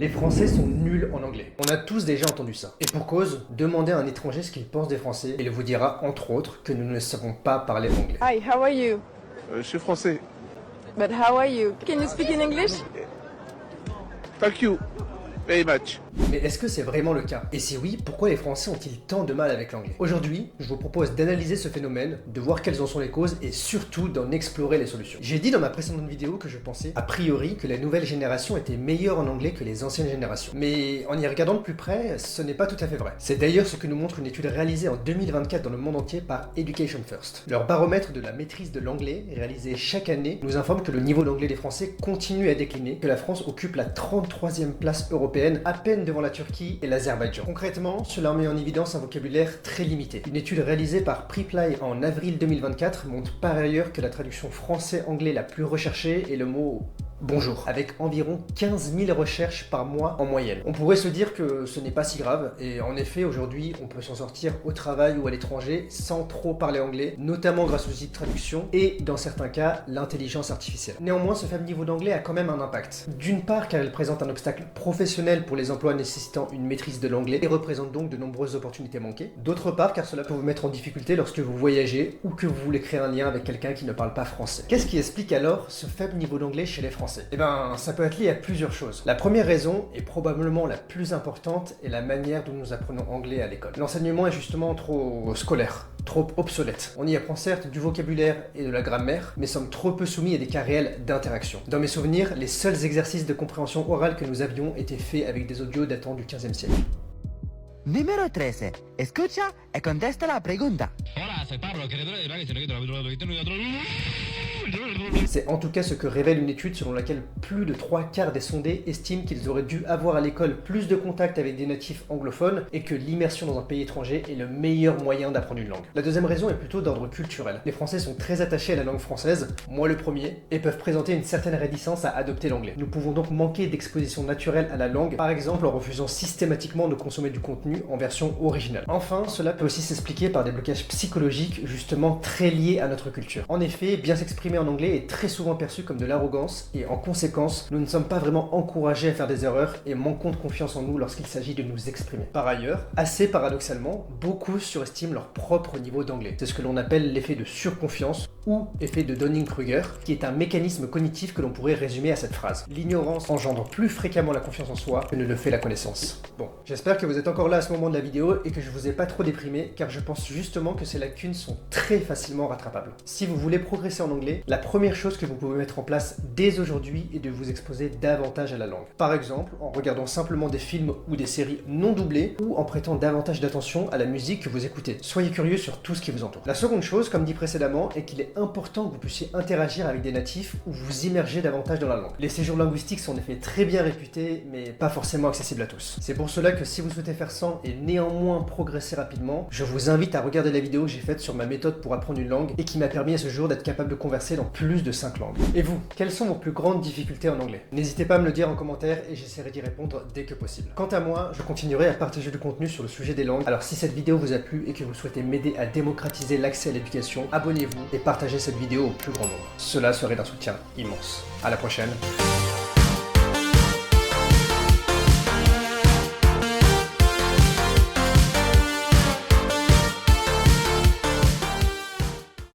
Les Français sont nuls en anglais. On a tous déjà entendu ça. Et pour cause, demandez à un étranger ce qu'il pense des Français et il vous dira, entre autres, que nous ne savons pas parler anglais. Hi, how are you? Je suis français. But how are you? Can you speak in English? Thank you very much. Mais est-ce que c'est vraiment le cas? Et si oui, pourquoi les Français ont-ils tant de mal avec l'anglais? Aujourd'hui, je vous propose d'analyser ce phénomène, de voir quelles en sont les causes et surtout d'en explorer les solutions. J'ai dit dans ma précédente vidéo que je pensais, a priori, que la nouvelle génération était meilleure en anglais que les anciennes générations. Mais en y regardant de plus près, ce n'est pas tout à fait vrai. C'est d'ailleurs ce que nous montre une étude réalisée en 2024 dans le monde entier par Education First. Leur baromètre de la maîtrise de l'anglais, réalisé chaque année, nous informe que le niveau d'anglais des Français continue à décliner, que la France occupe la 33e place européenne, à peine devant la Turquie et l'Azerbaïdjan. Concrètement, cela met en évidence un vocabulaire très limité. Une étude réalisée par Preply en avril 2024 montre par ailleurs que la traduction français-anglais la plus recherchée est le mot bonjour, avec environ 15 000 recherches par mois en moyenne. On pourrait se dire que ce n'est pas si grave, et en effet, aujourd'hui, on peut s'en sortir au travail ou à l'étranger sans trop parler anglais, notamment grâce aux outils de traduction et, dans certains cas, l'intelligence artificielle. Néanmoins, ce faible niveau d'anglais a quand même un impact. D'une part, car elle présente un obstacle professionnel pour les emplois nécessitant une maîtrise de l'anglais et représente donc de nombreuses opportunités manquées. D'autre part, car cela peut vous mettre en difficulté lorsque vous voyagez ou que vous voulez créer un lien avec quelqu'un qui ne parle pas français. Qu'est-ce qui explique alors ce faible niveau d'anglais chez les Français? Eh ben, ça peut être lié à plusieurs choses. La première raison, et probablement la plus importante, est la manière dont nous apprenons anglais à l'école. L'enseignement est justement trop scolaire, trop obsolète. On y apprend certes du vocabulaire et de la grammaire, mais sommes trop peu soumis à des cas réels d'interaction. Dans mes souvenirs, les seuls exercices de compréhension orale que nous avions étaient faits avec des audios datant du 15e siècle. Número 13. Escucha y contesta la pregunta. Hola, soy Pablo, querido de Draghi, C'est en tout cas ce que révèle une étude selon laquelle plus de 3/4 des sondés estiment qu'ils auraient dû avoir à l'école plus de contact avec des natifs anglophones et que l'immersion dans un pays étranger est le meilleur moyen d'apprendre une langue. La deuxième raison est plutôt d'ordre culturel. Les Français sont très attachés à la langue française, moi le premier, et peuvent présenter une certaine réticence à adopter l'anglais. Nous pouvons donc manquer d'exposition naturelle à la langue, par exemple en refusant systématiquement de consommer du contenu en version originale. Enfin, cela peut aussi s'expliquer par des blocages psychologiques justement très liés à notre culture. En effet, bien s'exprimer en anglais est très souvent perçu comme de l'arrogance et en conséquence, nous ne sommes pas vraiment encouragés à faire des erreurs et manquons de confiance en nous lorsqu'il s'agit de nous exprimer. Par ailleurs, assez paradoxalement, beaucoup surestiment leur propre niveau d'anglais. C'est ce que l'on appelle l'effet de surconfiance ou effet de Dunning-Kruger, qui est un mécanisme cognitif que l'on pourrait résumer à cette phrase. L'ignorance engendre plus fréquemment la confiance en soi que ne le fait la connaissance. Bon, j'espère que vous êtes encore là à ce moment de la vidéo et que je vous ai pas trop déprimé, car je pense justement que ces lacunes sont très facilement rattrapables. Si vous voulez progresser en anglais, la première chose que vous pouvez mettre en place dès aujourd'hui est de vous exposer davantage à la langue. Par exemple, en regardant simplement des films ou des séries non doublées ou en prêtant davantage d'attention à la musique que vous écoutez. Soyez curieux sur tout ce qui vous entoure. La seconde chose, comme dit précédemment, est qu'il est important que vous puissiez interagir avec des natifs ou vous immerger davantage dans la langue. Les séjours linguistiques sont en effet très bien réputés, mais pas forcément accessibles à tous. C'est pour cela que si vous souhaitez faire sans et néanmoins progresser rapidement, je vous invite à regarder la vidéo que j'ai faite sur ma méthode pour apprendre une langue et qui m'a permis à ce jour d'être capable de converser dans plus de 5 langues. Et vous, quelles sont vos plus grandes difficultés en anglais? N'hésitez pas à me le dire en commentaire et j'essaierai d'y répondre dès que possible. Quant à moi, je continuerai à partager du contenu sur le sujet des langues, alors si cette vidéo vous a plu et que vous souhaitez m'aider à démocratiser l'accès à l'éducation, abonnez-vous et partagez cette vidéo au plus grand nombre. Cela serait d'un soutien immense. À la prochaine.